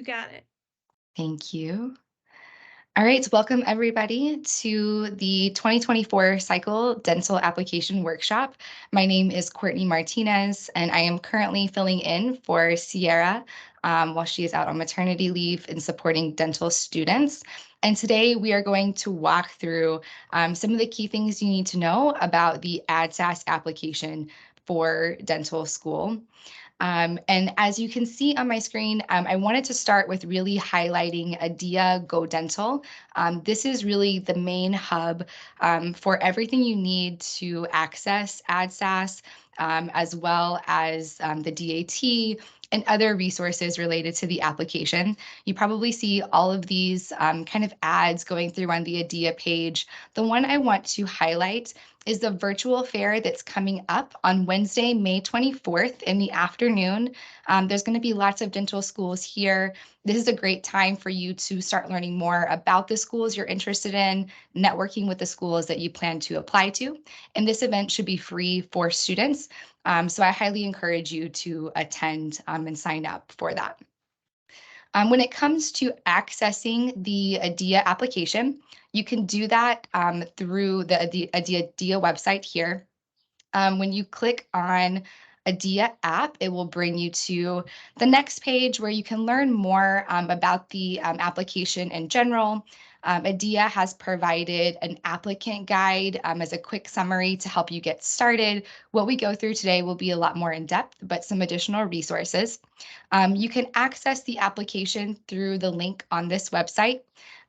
Got it. Thank you. All right, welcome everybody to the 2024 Cycle Dental Application Workshop. My name is Courtney Martinez, and I am currently filling in for Sierra while she is out on maternity leave and supporting dental students. And today we are going to walk through some of the key things you need to know about the ADSAS application for dental school. And as you can see on my screen, I wanted to start with really highlighting Adia Go Dental. This is really the main hub for everything you need to access AdSAS, as well as the DAT and other resources related to the application. You probably see all of these kind of ads going through on the Adia page. The one I want to highlight is the virtual fair that's coming up on Wednesday, May 24th in the afternoon. There's going to be lots of dental schools here. This is a great time for you to start learning more about the schools you're interested in, networking with the schools that you plan to apply to. And this event should be free for students. So I highly encourage you to attend and sign up for that. When it comes to accessing the Adia application, you can do that through the Adia website here. When you click on Adia app, it will bring you to the next page where you can learn more about the application in general. Adia has provided an applicant guide as a quick summary to help you get started. What we go through today will be a lot more in depth, but some additional resources. You can access the application through the link on this website.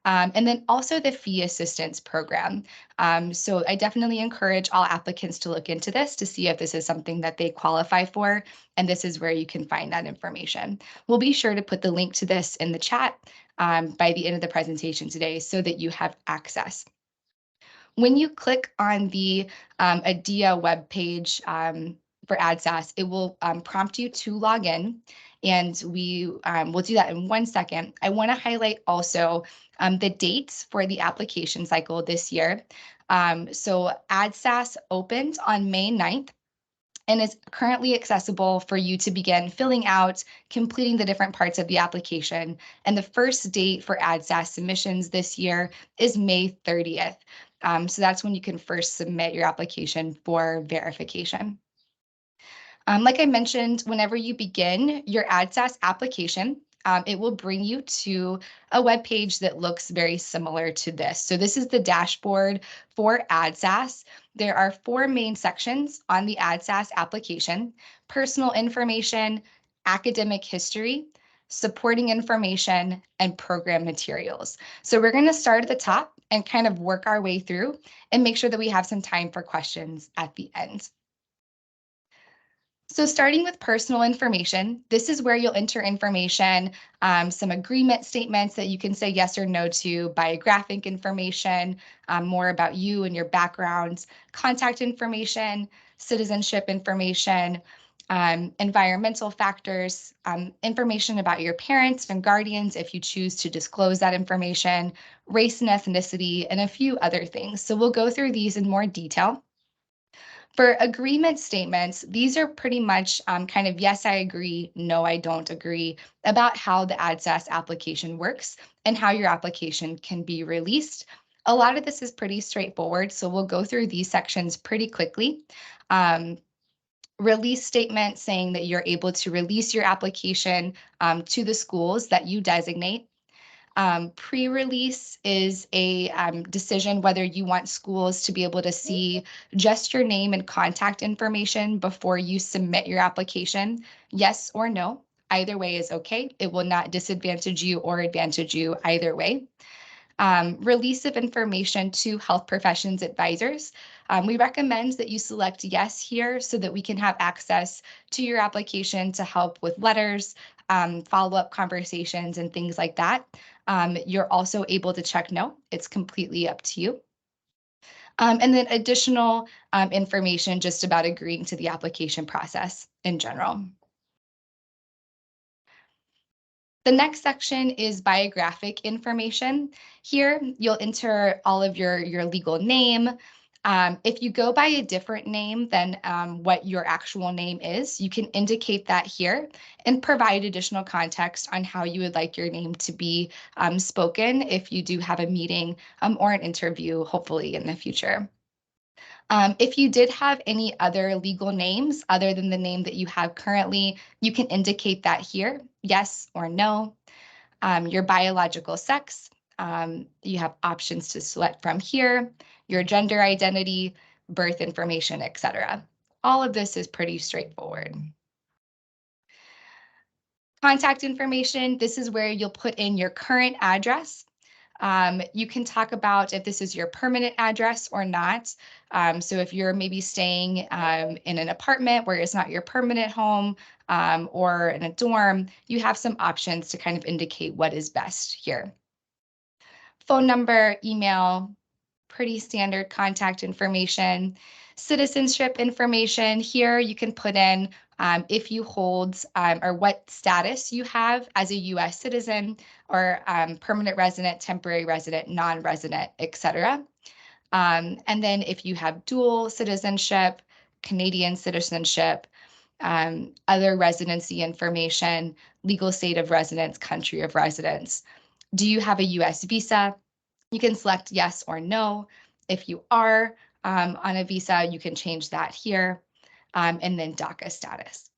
And then also the fee assistance program. So I definitely encourage all applicants to look into this to see if this is something that they qualify for, and this is where you can find that information. We'll be sure to put the link to this in the chat by the end of the presentation today so that you have access. When you click on the Adia webpage for AdSAS, it will prompt you to log in, and we will do that in 1 second. I want to highlight also the dates for the application cycle this year. So AdSAS opened on May 9th and is currently accessible for you to begin filling out, completing the different parts of the application. And the first date for AdSAS submissions this year is May 30th. So that's when you can first submit your application for verification. Like I mentioned, whenever you begin your AdSAS application, it will bring you to a web page that looks very similar to this. So this is the dashboard for AdSAS. There are 4 main sections on the AdSAS application: personal information, academic history, supporting information, and program materials. So we're going to start at the top and kind of work our way through and make sure that we have some time for questions at the end. So starting with personal information, this is where you'll enter information, some agreement statements that you can say yes or no to, biographic information, more about you and your background, contact information, citizenship information, environmental factors, information about your parents and guardians if you choose to disclose that information, race and ethnicity, and a few other things. So we'll go through these in more detail. For agreement statements, these are pretty much kind of yes, I agree, no, I don't agree about how the AdSAS application works and how your application can be released. A lot of this is pretty straightforward, so we'll go through these sections pretty quickly. Release statement saying that you're able to release your application to the schools that you designate. Pre-release is a decision whether you want schools to be able to see just your name and contact information before you submit your application. Yes or no, either way is okay. It will not disadvantage you or advantage you either way. Release of information to health professions advisors. We recommend that you select yes here so that we can have access to your application to help with letters, follow-up conversations, and things like that. You're also able to check no. It's completely up to you. And then additional information just about agreeing to the application process in general. The next section is biographic information. Here, you'll enter all of your legal name, If you go by a different name than what your actual name is, you can indicate that here and provide additional context on how you would like your name to be spoken if you do have a meeting or an interview, hopefully in the future. If you did have any other legal names other than the name that you have currently, you can indicate that here, yes or no. Your biological sex, you have options to select from here, your gender identity, birth information, etc. All of this is pretty straightforward. Contact information, this is where you'll put in your current address. You can talk about if this is your permanent address or not. So if you're maybe staying in an apartment where it's not your permanent home or in a dorm, you have some options to kind of indicate what is best here. Phone number, email, pretty standard contact information. Citizenship information, here you can put in if you hold or what status you have as a US citizen or permanent resident, temporary resident, non-resident, etc. And then if you have dual citizenship, Canadian citizenship, other residency information, legal state of residence, country of residence. Do you have a US visa? You can select yes or no. If you are on a visa, you can change that here, and then DACA status.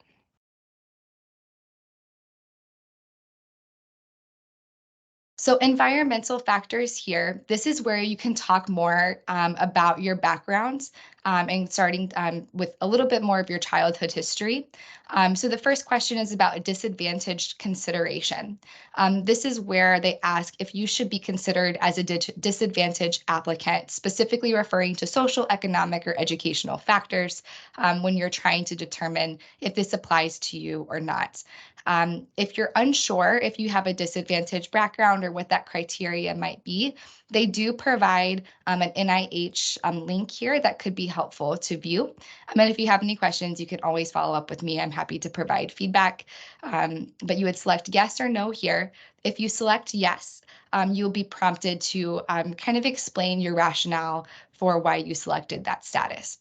So environmental factors here, this is where you can talk more about your background and starting with a little bit more of your childhood history. So the first question is about a disadvantaged consideration. This is where they ask if you should be considered as a disadvantaged applicant, specifically referring to social, economic, or educational factors when you're trying to determine if this applies to you or not. If you're unsure if you have a disadvantaged background or what that criteria might be, they do provide an NIH link here that could be helpful to view. And if you have any questions, you can always follow up with me. I'm happy to provide feedback. But you would select yes or no here. If you select yes, you'll be prompted to kind of explain your rationale for why you selected that status.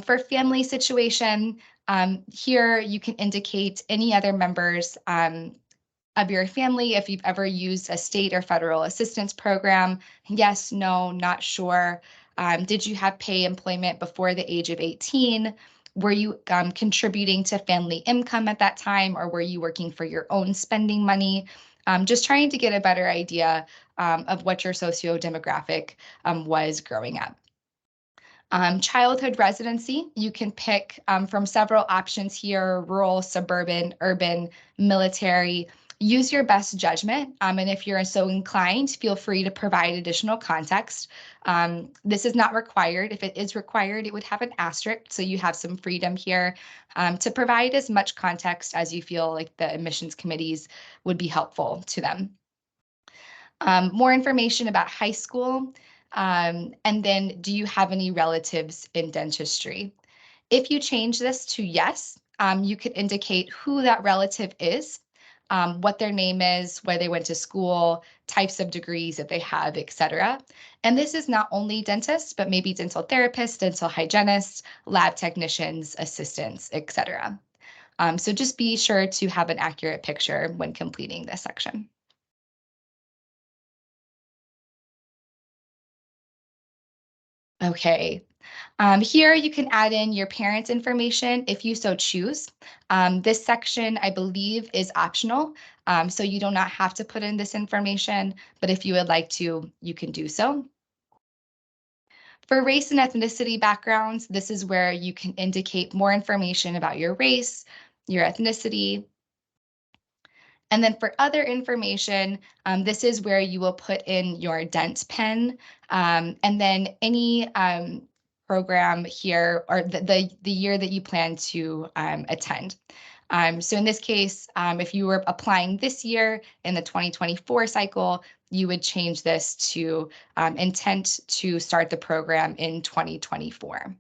For family situation, here you can indicate any other members of your family if you've ever used a state or federal assistance program. Yes, no, not sure. Did you have pay employment before the age of 18? Were you contributing to family income at that time, or were you working for your own spending money? Just trying to get a better idea of what your socio-demographic was growing up. Childhood residency, you can pick from several options here: rural, suburban, urban, military. Use your best judgment, and if you're so inclined, feel free to provide additional context. This is not required. If it is required, it would have an asterisk, so you have some freedom here to provide as much context as you feel like the admissions committees would be helpful to them. More information about high school. And then, do you have any relatives in dentistry? If you change this to yes, you could indicate who that relative is, what their name is, where they went to school, types of degrees that they have, etc. And this is not only dentists, but maybe dental therapists, dental hygienists, lab technicians, assistants, etc. So just be sure to have an accurate picture when completing this section. Okay. Here you can add in your parents' information if you so choose. This section, I believe, is optional, so you do not have to put in this information, but if you would like to, you can do so. For race and ethnicity backgrounds, this is where you can indicate more information about your race, your ethnicity. And then for other information, this is where you will put in your dent pen, and then any program here or the year that you plan to attend. So in this case, if you were applying this year in the 2024 cycle, you would change this to intent to start the program in 2024.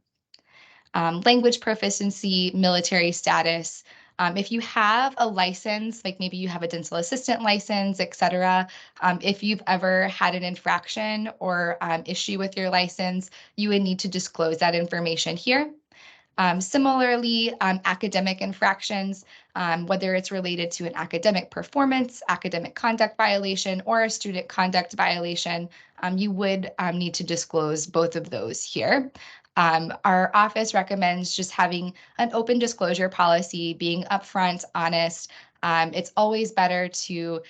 Language proficiency, military status, If you have a license, like maybe you have a dental assistant license, et cetera, if you've ever had an infraction or issue with your license, you would need to disclose that information here. Similarly, academic infractions, whether it's related to an academic performance, academic conduct violation, or a student conduct violation, you would need to disclose both of those here. Our office recommends just having an open disclosure policy, being upfront, honest. It's always better to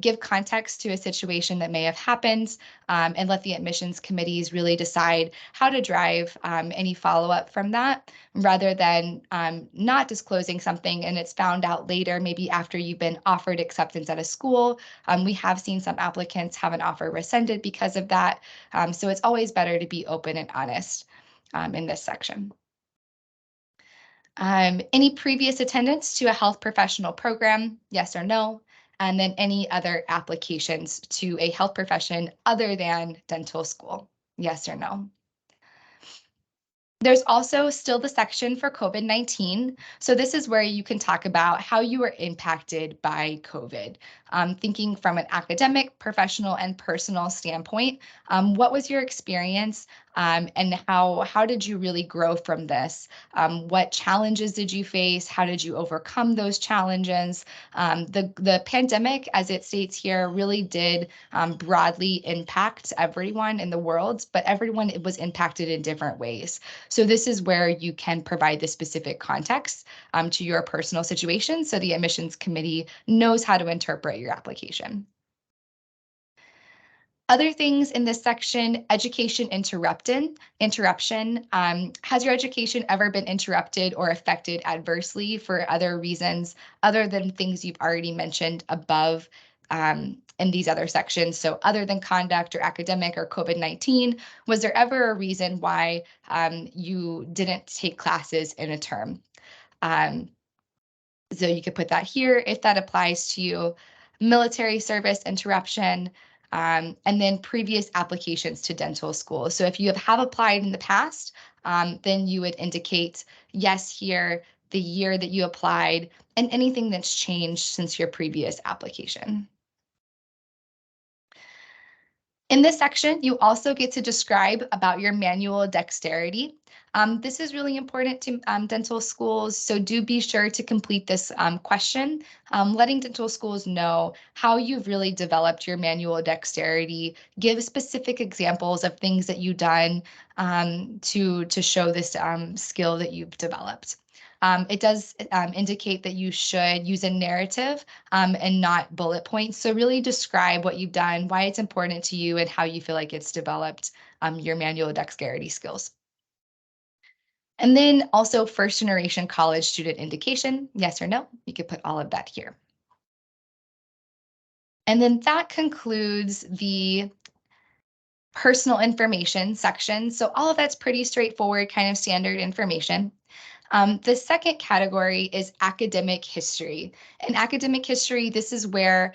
give context to a situation that may have happened and let the admissions committees really decide how to drive any follow-up from that, rather than not disclosing something and it's found out later, maybe after you've been offered acceptance at a school. We have seen some applicants have an offer rescinded because of that. So it's always better to be open and honest in this section. Any previous attendance to a health professional program, yes or no? And then any other applications to a health profession other than dental school, yes or no? There's also still the section for COVID-19. So this is where you can talk about how you were impacted by COVID. Thinking from an academic, professional, and personal standpoint, what was your experience and how did you really grow from this? What challenges did you face? How did you overcome those challenges? The pandemic, as it states here, really did broadly impact everyone in the world, but everyone was impacted in different ways. So this is where you can provide the specific context to your personal situation so the admissions committee knows how to interpret your application. Other things in this section, education interruption. Has your education ever been interrupted or affected adversely for other reasons other than things you've already mentioned above in these other sections? So other than conduct or academic or COVID-19, was there ever a reason why you didn't take classes in a term? Um, so you could put that here if that applies to you. Military service interruption, and then previous applications to dental school. So if you have applied in the past, then you would indicate yes here, the year that you applied, and anything that's changed since your previous application. In this section, you also get to describe about your manual dexterity. This is really important to dental schools, so do be sure to complete this question, letting dental schools know how you've really developed your manual dexterity. Give specific examples of things that you've done to show this skill that you've developed. It does indicate that you should use a narrative and not bullet points. So really describe what you've done, why it's important to you, and how you feel like it's developed your manual dexterity skills. And then also first generation college student indication, yes or no, you could put all of that here. And then that concludes the personal information section. So all of that's pretty straightforward, kind of standard information. The second category is academic history. In academic history, this is where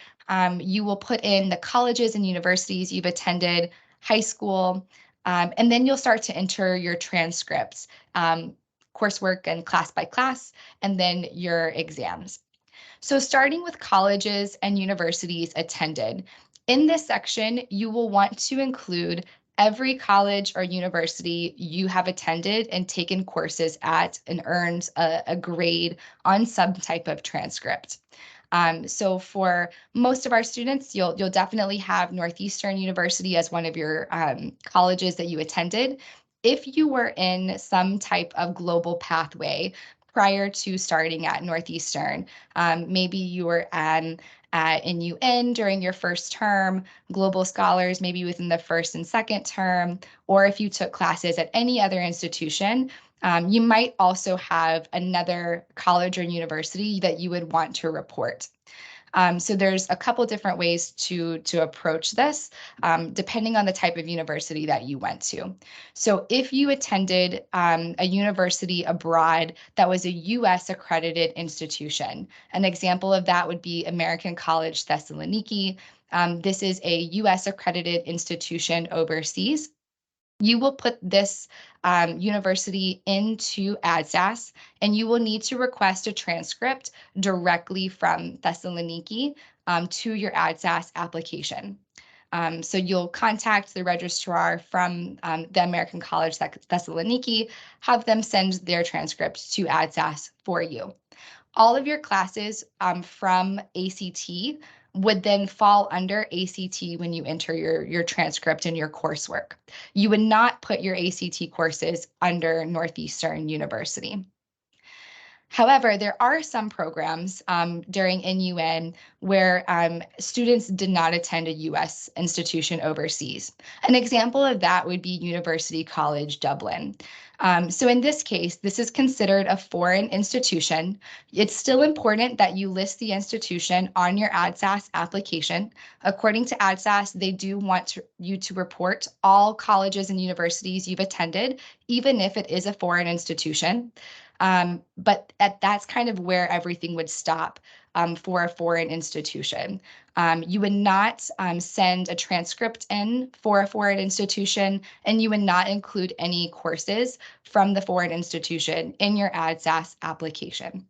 you will put in the colleges and universities you've attended, high school, and then you'll start to enter your transcripts, coursework and class by class, and then your exams. So starting with colleges and universities attended, in this section, you will want to include every college or university you have attended and taken courses at and earned a grade on some type of transcript. So for most of our students, you'll definitely have Northeastern University as one of your colleges that you attended. If you were in some type of global pathway prior to starting at Northeastern, maybe you were at NUN during your first term, Global Scholars maybe within the first and second term, or if you took classes at any other institution, you might also have another college or university that you would want to report. So there's a couple different ways to approach this, depending on the type of university that you went to. So if you attended a university abroad that was a US accredited institution, an example of that would be American College Thessaloniki. This is a US accredited institution overseas. you will put this university into AdSAS, and you will need to request a transcript directly from Thessaloniki to your AdSAS application. So you'll contact the registrar from the American College Thessaloniki, have them send their transcript to AdSAS for you. All of your classes from ACT would then fall under ACT when you enter your transcript and your coursework. You would not put your ACT courses under Northeastern University. However, there are some programs during NUN where students did not attend a U.S. institution overseas. An example of that would be University College Dublin. So in this case, this is considered a foreign institution. It's still important that you list the institution on your AdSAS application. According to AdSAS, they do want you to report all colleges and universities you've attended, even if it is a foreign institution. But that's kind of where everything would stop for a foreign institution. You would not send a transcript in for a foreign institution, and you would not include any courses from the foreign institution in your AdSAS application.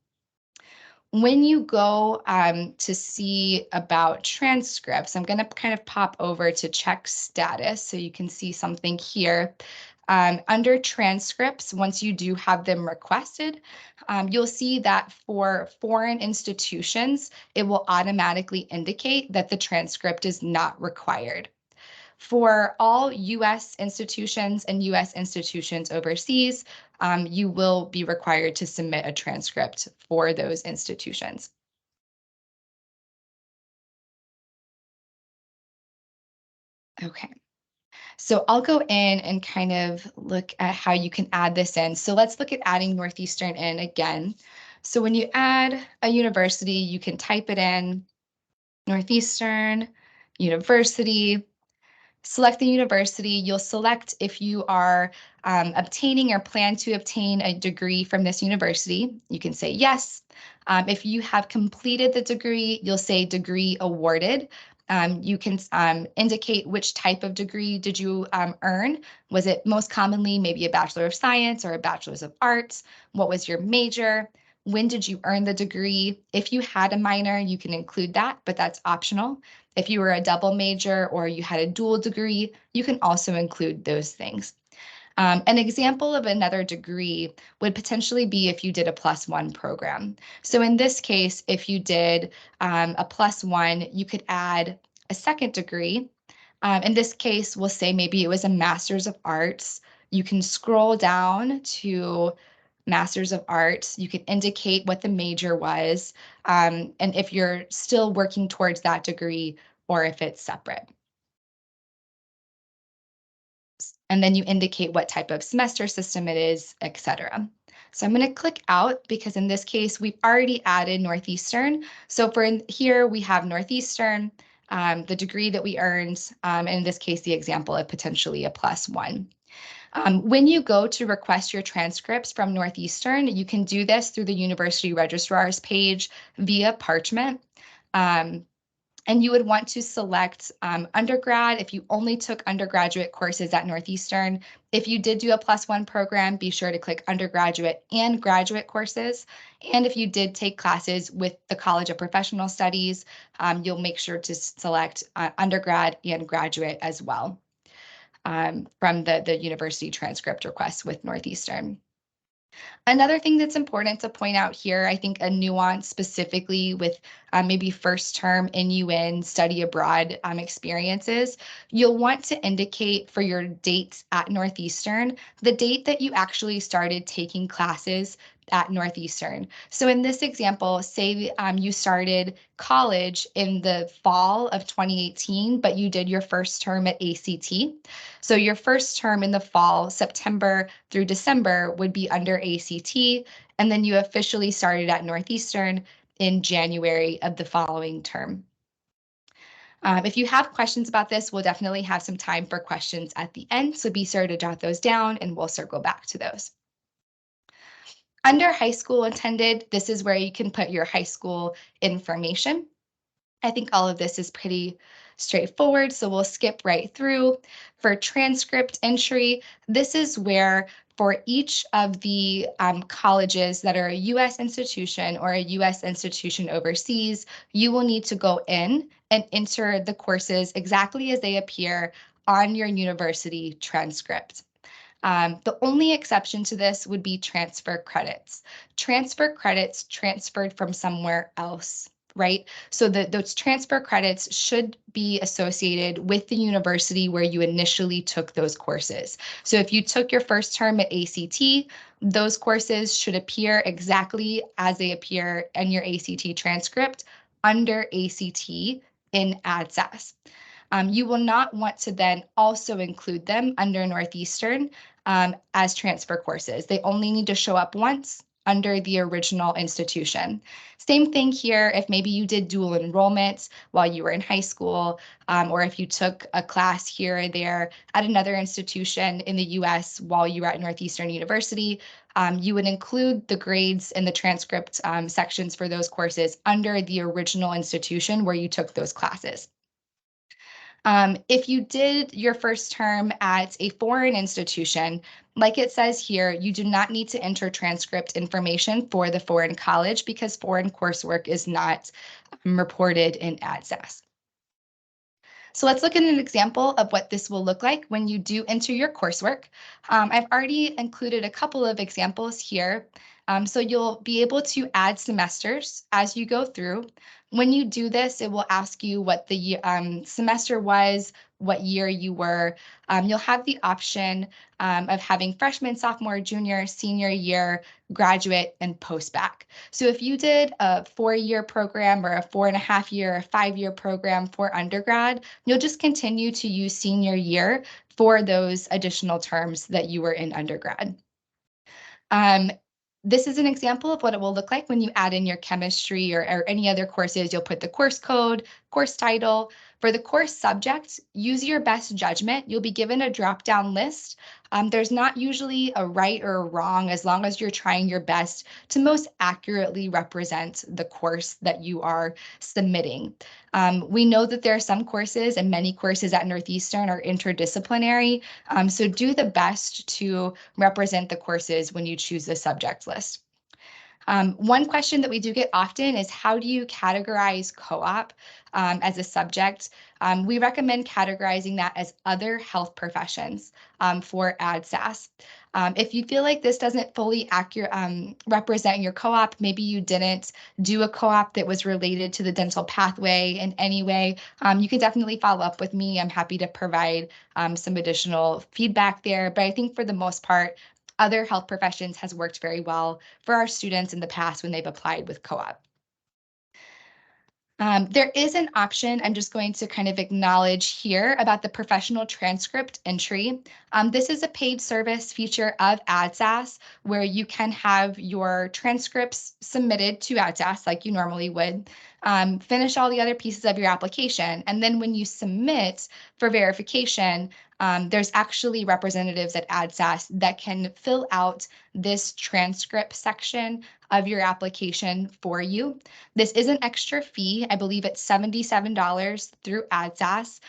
When you go to see about transcripts, I'm going to kind of pop over to check status so you can see something here. Under transcripts, once you do have them requested, you'll see that for foreign institutions, it will automatically indicate that the transcript is not required. For all U.S. institutions and U.S. institutions overseas, you will be required to submit a transcript for those institutions. Okay. So I'll go in and kind of look at how you can add this in. So let's look at adding Northeastern in again. So when you add a university, you can type it in, Northeastern University, select the university. You'll select if you are obtaining or plan to obtain a degree from this university. You can say yes. If you have completed the degree, you'll say degree awarded. You can indicate which type of degree did you earn. Was it most commonly maybe a Bachelor of Science or a Bachelor's of Arts? What was your major? When did you earn the degree? If you had a minor, you can include that, but that's optional. If you were a double major or you had a dual degree, you can also include those things. An example of another degree would potentially be if you did a +1 program. So in this case, if you did a +1, you could add a second degree. In this case, we'll say maybe it was a Master's of Arts. You can scroll down to Masters of Arts. You can indicate what the major was, and if you're still working towards that degree or if it's separate. And then you indicate what type of semester system it is, etc. So I'm going to click out because in this case, we've already added Northeastern. So for here, we have Northeastern, the degree that we earned, and in this case, the example of potentially a +1. When you go to request your transcripts from Northeastern, you can do this through the University Registrar's page via Parchment. And you would want to select undergrad if you only took undergraduate courses at Northeastern. If you did do a +1 program, be sure to click undergraduate and graduate courses. And if you did take classes with the College of Professional Studies, you'll make sure to select undergrad and graduate as well from the university transcript request with Northeastern. Another thing that's important to point out here, I think a nuance specifically with maybe first term NUN study abroad experiences, you'll want to indicate for your dates at Northeastern, the date that you actually started taking classes at Northeastern. So in this example, say you started college in the fall of 2018, but you did your first term at ACT. So your first term in the fall, September through December, would be under ACT, and then you officially started at Northeastern in January of the following term. If you have questions about this, we'll definitely have some time for questions at the end, so be sure to jot those down and we'll circle back to those. Under high school attended, this is where you can put your high school information. I think all of this is pretty straightforward, so we'll skip right through. For transcript entry, this is where for each of the colleges that are a U.S. institution or a U.S. institution overseas, you will need to go in and enter the courses exactly as they appear on your university transcript. The only exception to this would be transfer credits. Transfer credits transferred from somewhere else, right? So those transfer credits should be associated with the university where you initially took those courses. So if you took your first term at ACT, those courses should appear exactly as they appear in your ACT transcript under ACT in ADSAS. You will not want to then also include them under Northeastern as transfer courses. They only need to show up once under the original institution. Same thing here if maybe you did dual enrollment while you were in high school, or if you took a class here or there at another institution in the US while you were at Northeastern University, you would include the grades and the transcript sections for those courses under the original institution where you took those classes. If you did your first term at a foreign institution, like it says here, you do not need to enter transcript information for the foreign college because foreign coursework is not reported in ADSAS. So let's look at an example of what this will look like when you do enter your coursework. I've already included a couple of examples here. So you'll be able to add semesters as you go through. When you do this, it will ask you what the semester was, what year you were. You'll have the option of having freshman, sophomore, junior, senior year, graduate, and post-bac. So if you did a 4-year program or a 4.5-year or 5-year program for undergrad, you'll just continue to use senior year for those additional terms that you were in undergrad. This is an example of what it will look like when you add in your chemistry or any other courses. You'll put the course code, course title. For the course subject, use your best judgment. You'll be given a drop-down list. There's not usually a right or a wrong as long as you're trying your best to most accurately represent the course that you are submitting. We know that there are some courses and many courses at Northeastern are interdisciplinary, so do the best to represent the courses when you choose the subject list. One question that we do get often is how do you categorize co-op as a subject? We recommend categorizing that as other health professions for ADSAS. If you feel like this doesn't fully represent your co-op, maybe you didn't do a co-op that was related to the dental pathway in any way, you can definitely follow up with me. I'm happy to provide some additional feedback there. But I think for the most part, other health professions has worked very well for our students in the past when they've applied with co-op. There is an option I'm just going to kind of acknowledge here about the professional transcript entry. This is a paid service feature of ADSAS where you can have your transcripts submitted to ADSAS like you normally would, finish all the other pieces of your application, and then when you submit for verification, there's actually representatives at ADSAS that can fill out this transcript section of your application for you. This is an extra fee. I believe it's $77 through ADSAS.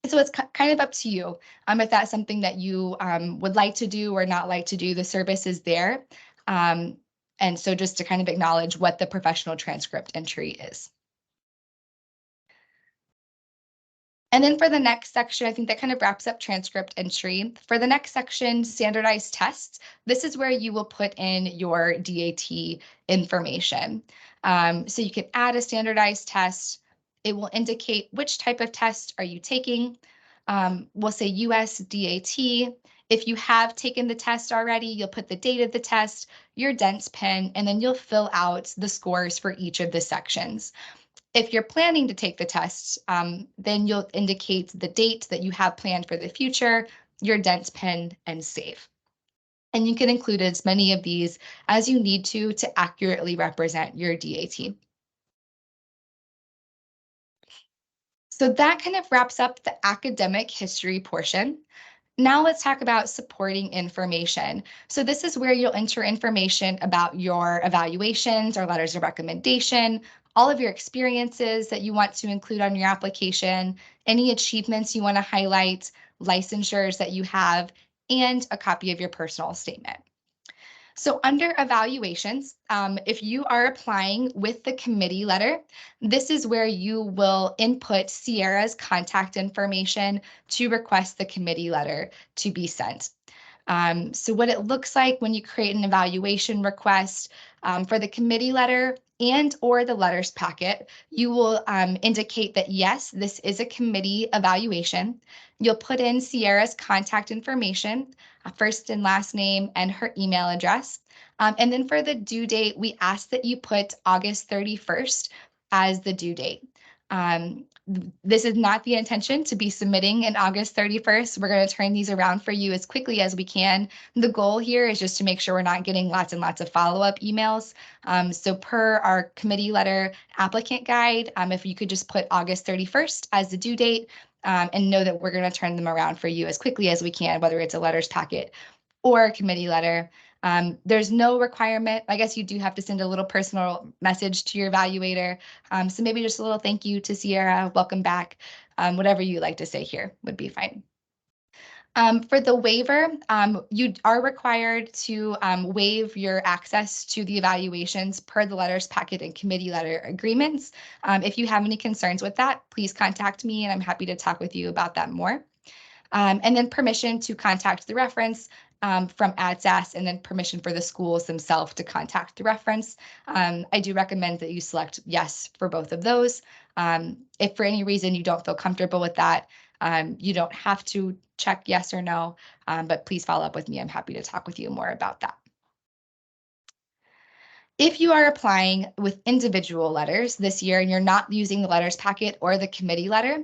So it's kind of up to you if that's something that you would like to do or not like to do. The service is there. And so just to kind of acknowledge what the professional transcript entry is. And then for the next section, I think that kind of wraps up transcript entry. For the next section, standardized tests, this is where you will put in your DAT information. So you can add a standardized test. It will indicate which type of test are you taking. We'll say US DAT. If you have taken the test already, you'll put the date of the test, your DENS pin, and then you'll fill out the scores for each of the sections. If you're planning to take the test, then you'll indicate the date that you have planned for the future, your DENS pin, and save. And you can include as many of these as you need to accurately represent your DAT. So that kind of wraps up the academic history portion. Now let's talk about supporting information. So this is where you'll enter information about your evaluations or letters of recommendation, all of your experiences that you want to include on your application, any achievements you want to highlight, licensures that you have, and a copy of your personal statement. So under evaluations, if you are applying with the committee letter, this is where you will input Sierra's contact information to request the committee letter to be sent. So what it looks like when you create an evaluation request for the committee letter and or the letters packet, you will indicate that yes, this is a committee evaluation. You'll put in Sierra's contact information, first and last name and her email address. And then for the due date, we ask that you put August 31st as the due date. This is not the intention to be submitting in August 31st. We're going to turn these around for you as quickly as we can. The goal here is just to make sure we're not getting lots and lots of follow-up emails. So per our committee letter applicant guide, if you could just put August 31st as the due date, and know that we're going to turn them around for you as quickly as we can, whether it's a letters packet or a committee letter. There's no requirement. I guess you do have to send a little personal message to your evaluator. So maybe just a little thank you to Sierra, welcome back. Whatever you like to say here would be fine. For the waiver, you are required to waive your access to the evaluations per the letters packet and committee letter agreements. If you have any concerns with that, please contact me and I'm happy to talk with you about that more. And then permission to contact the reference from ADSAS, and then permission for the schools themselves to contact the reference. I do recommend that you select yes for both of those. If for any reason you don't feel comfortable with that, you don't have to check yes or no, but please follow up with me. I'm happy to talk with you more about that. If you are applying with individual letters this year and you're not using the letters packet or the committee letter,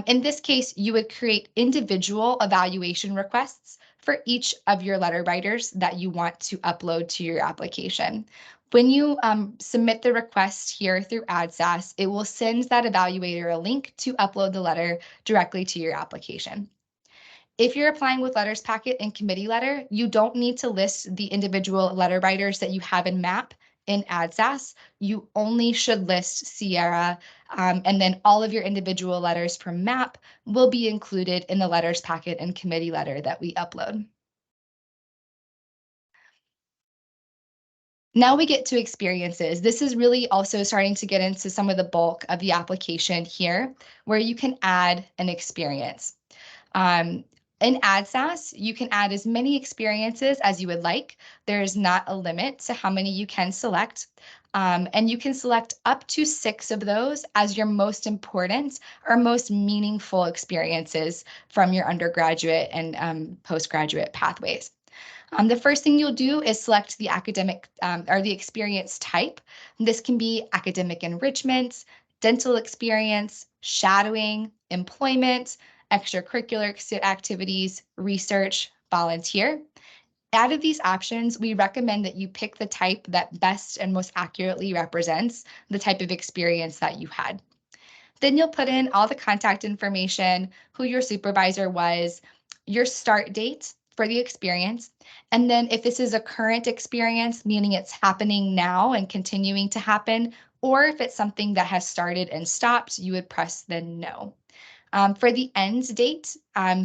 in this case, you would create individual evaluation requests for each of your letter writers that you want to upload to your application. When you submit the request here through ADSAS, it will send that evaluator a link to upload the letter directly to your application. If you're applying with letters packet and committee letter, you don't need to list the individual letter writers that you have in MAP in ADSAS. You only should list Sierra, and then all of your individual letters from MAP will be included in the letters packet and committee letter that we upload. Now we get to experiences. This is really also starting to get into some of the bulk of the application here, where you can add an experience. In AdSAS, you can add as many experiences as you would like. There's not a limit to how many you can select. And you can select up to 6 of those as your most important or most meaningful experiences from your undergraduate and postgraduate pathways. The first thing you'll do is select the academic or the experience type. This can be academic enrichment, dental experience, shadowing, employment, extracurricular activities, research, volunteer. Out of these options, we recommend that you pick the type that best and most accurately represents the type of experience that you had. Then you'll put in all the contact information, who your supervisor was, your start date for the experience. And then if this is a current experience, meaning it's happening now and continuing to happen, or if it's something that has started and stopped, you would press the no. For the end date,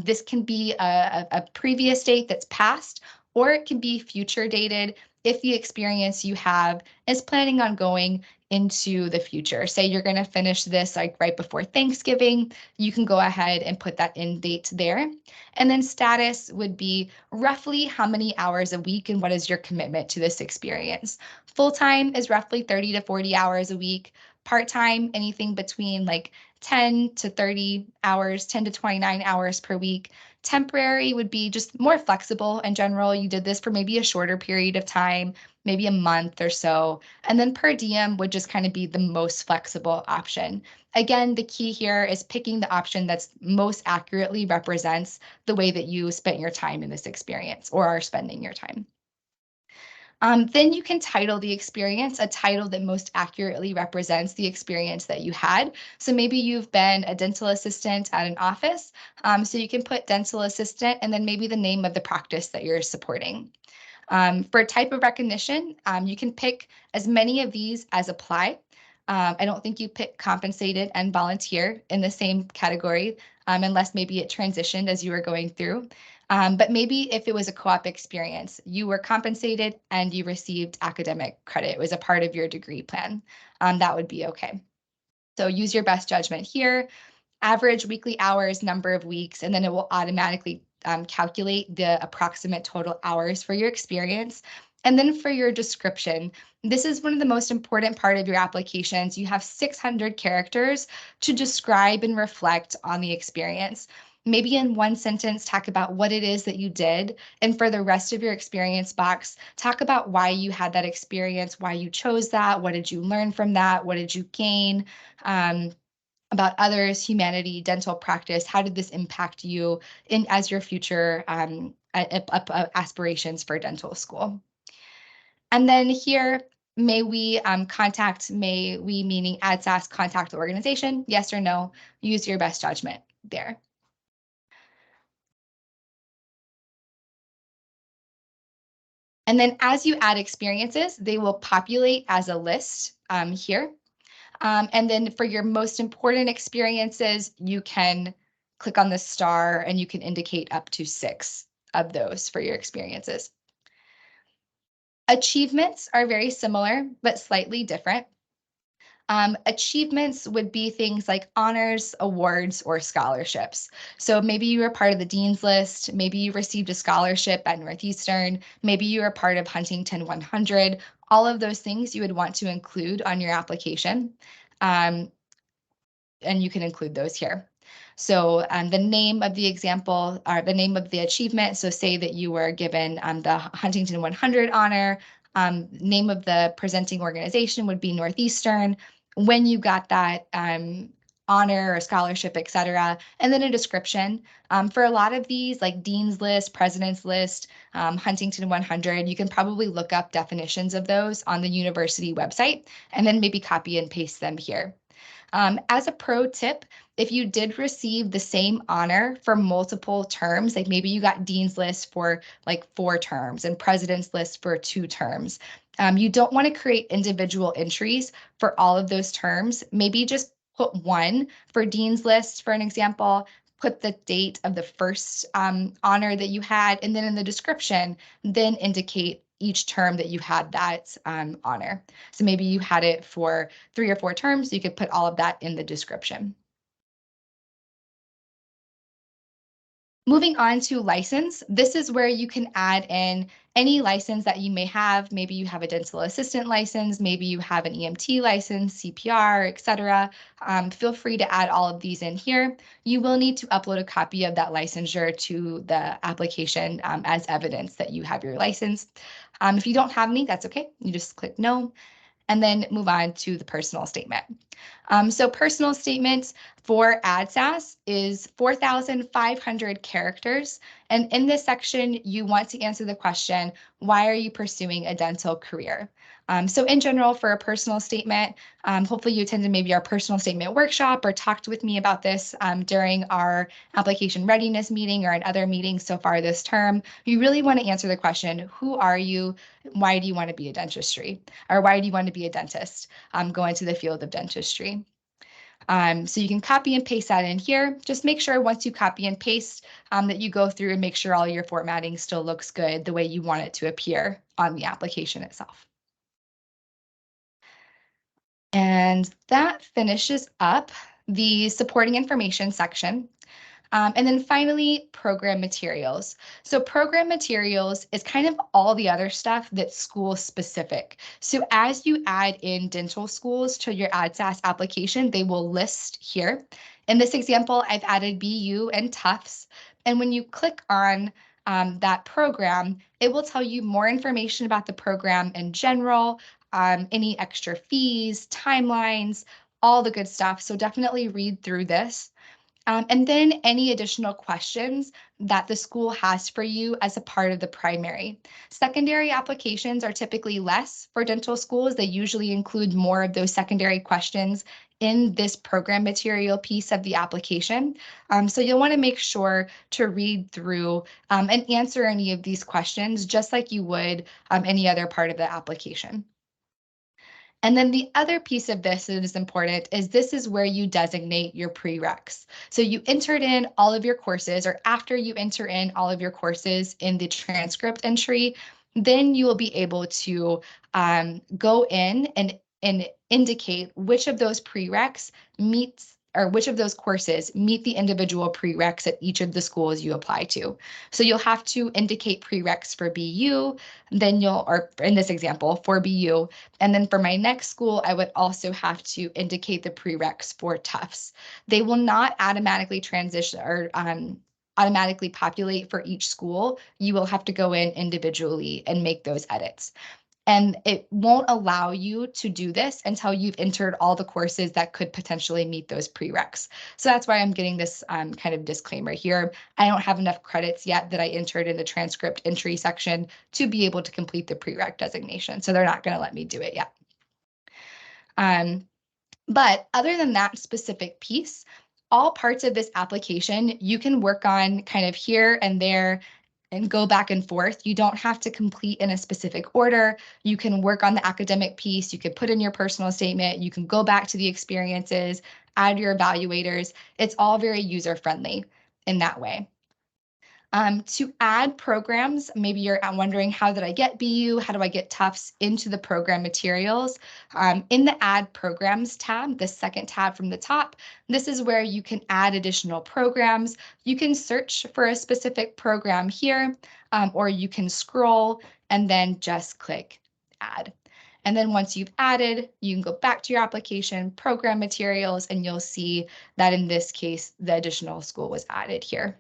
this can be a previous date that's past, or it can be future dated if the experience you have is planning on going into the future. Say you're going to finish this like right before Thanksgiving, you can go ahead and put that end date there. And then status would be roughly how many hours a week and what is your commitment to this experience. Full-time is roughly 30 to 40 hours a week. Part-time, anything between like 10 to 30 hours, 10 to 29 hours per week. Temporary would be just more flexible in general. You did this for maybe a shorter period of time, maybe a month or so. And then per diem would just kind of be the most flexible option. Again, the key here is picking the option that's most accurately represents the way that you spent your time in this experience or are spending your time. Then you can title the experience a title that most accurately represents the experience that you had. So maybe you've been a dental assistant at an office, so you can put dental assistant and then maybe the name of the practice that you're supporting. For type of recognition, you can pick as many of these as apply. I don't think you pick compensated and volunteer in the same category, unless maybe it transitioned as you were going through. But maybe if it was a co-op experience, you were compensated and you received academic credit. It was a part of your degree plan. That would be okay. So use your best judgment here. Average weekly hours, number of weeks, and then it will automatically calculate the approximate total hours for your experience. And then for your description, this is one of the most important part of your applications. You have 600 characters to describe and reflect on the experience. Maybe in one sentence, talk about what it is that you did. And for the rest of your experience box, talk about why you had that experience, why you chose that, what did you learn from that, what did you gain? About others, humanity, dental practice. How did this impact you in as your future aspirations for dental school? And then here, may we meaning AdSAS contact the organization? Yes or no? Use your best judgment there. And then as you add experiences, they will populate as a list here. And then for your most important experiences, you can click on the star and you can indicate up to 6 of those for your experiences. Achievements are very similar, but slightly different. Achievements would be things like honors, awards, or scholarships. So maybe you were part of the Dean's List, maybe you received a scholarship at Northeastern, maybe you were part of Huntington 100. All of those things you would want to include on your application. And you can include those here. So the name of the example or the name of the achievement. So say that you were given the Huntington 100 honor. Name of the presenting organization would be Northeastern. When you got that honor or scholarship, et cetera, and then a description. For a lot of these, like Dean's List, President's List, Huntington 100, you can probably look up definitions of those on the university website and then maybe copy and paste them here. As a pro tip, if you did receive the same honor for multiple terms, like maybe you got Dean's List for like 4 terms and President's List for 2 terms, you don't want to create individual entries for all of those terms. Maybe just put one for Dean's List, for an example, put the date of the first honor that you had, and then in the description, then indicate each term that you had that honor. So maybe you had it for 3 or 4 terms, so you could put all of that in the description. Moving on to license, this is where you can add in any license that you may have. Maybe you have a dental assistant license, maybe you have an EMT license, CPR, etc. Feel free to add all of these in here. You will need to upload a copy of that licensure to the application as evidence that you have your license. If you don't have any, that's okay. You just click no and then move on to the personal statement. So personal statements for AdSAS is 4,500 characters. And in this section, you want to answer the question, why are you pursuing a dental career? So in general, for a personal statement, hopefully you attended maybe our personal statement workshop or talked with me about this during our application readiness meeting or in other meetings so far this term. You really want to answer the question, who are you? Why do you want to be a dentistry? Or why do you want to be a dentist? Go into the field of dentistry. So you can copy and paste that in here. Just make sure once you copy and paste that you go through and make sure all your formatting still looks good the way you want it to appear on the application itself. And that finishes up the supporting information section. And then finally, program materials. So program materials is kind of all the other stuff that's school specific. So as you add in dental schools to your AdSAS application, they will list here. In this example, I've added BU and Tufts. And when you click on that program, it will tell you more information about the program in general, any extra fees, timelines, all the good stuff. So definitely read through this. And then any additional questions that the school has for you as a part of the primary. Secondary applications are typically less for dental schools. They usually include more of those secondary questions in this program material piece of the application. So you'll want to make sure to read through and answer any of these questions just like you would any other part of the application. And then the other piece of this that is important is this is where you designate your prereqs. So you entered in all of your courses, or after you enter in all of your courses in the transcript entry, then you will be able to go in and indicate which of those prereqs meets or which of those courses meet the individual prereqs at each of the schools you apply to. So you'll have to indicate prereqs for BU, then or in this example, for BU, and then for my next school, I would also have to indicate the prereqs for Tufts. They will not automatically transition or automatically populate for each school. You will have to go in individually and make those edits. And it won't allow you to do this until you've entered all the courses that could potentially meet those prereqs. So that's why I'm getting this kind of disclaimer here. I don't have enough credits yet that I entered in the transcript entry section to be able to complete the prereq designation. So they're not going to let me do it yet. But other than that specific piece, all parts of this application you can work on kind of here and there and go back and forth. You don't have to complete in a specific order. You can work on the academic piece. You can put in your personal statement. You can go back to the experiences, add your evaluators. It's all very user-friendly in that way. To add programs, maybe you're wondering, how did I get BU? How do I get Tufts into the program materials? In the Add Programs tab, the second tab from the top, this is where you can add additional programs. You can search for a specific program here, or you can scroll and then just click Add. And then once you've added, you can go back to your application, program materials, and you'll see that in this case, the additional school was added here.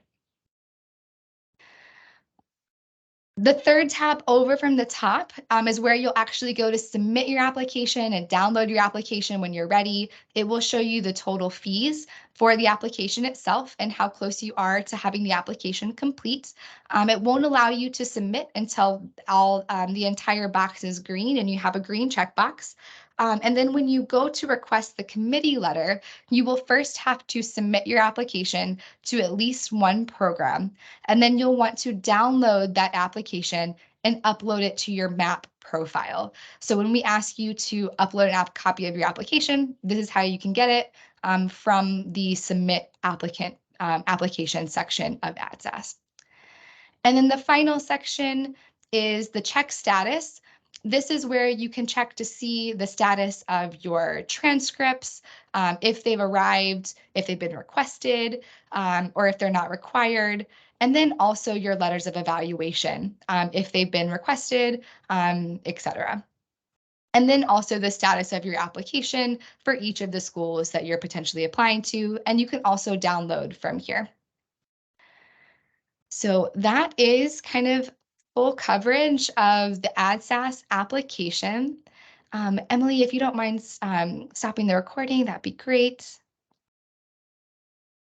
The third tab over from the top is where you'll actually go to submit your application and download your application when you're ready. It will show you the total fees for the application itself and how close you are to having the application complete. It won't allow you to submit until the entire box is green and you have a green checkbox. And then when you go to request the committee letter, you will first have to submit your application to at least one program, and then you'll want to download that application and upload it to your MAP profile. So when we ask you to upload an copy of your application, this is how you can get it from the Submit Applicant application section of ADSAS. And then the final section is the check status. This is where you can check to see the status of your transcripts, if they've arrived, if they've been requested, or if they're not required. And then also your letters of evaluation, if they've been requested, etc. And then also the status of your application for each of the schools that you're potentially applying to. And you can also download from here. So that is kind of full coverage of the AdSAS application. Emily, if you don't mind stopping the recording, that'd be great.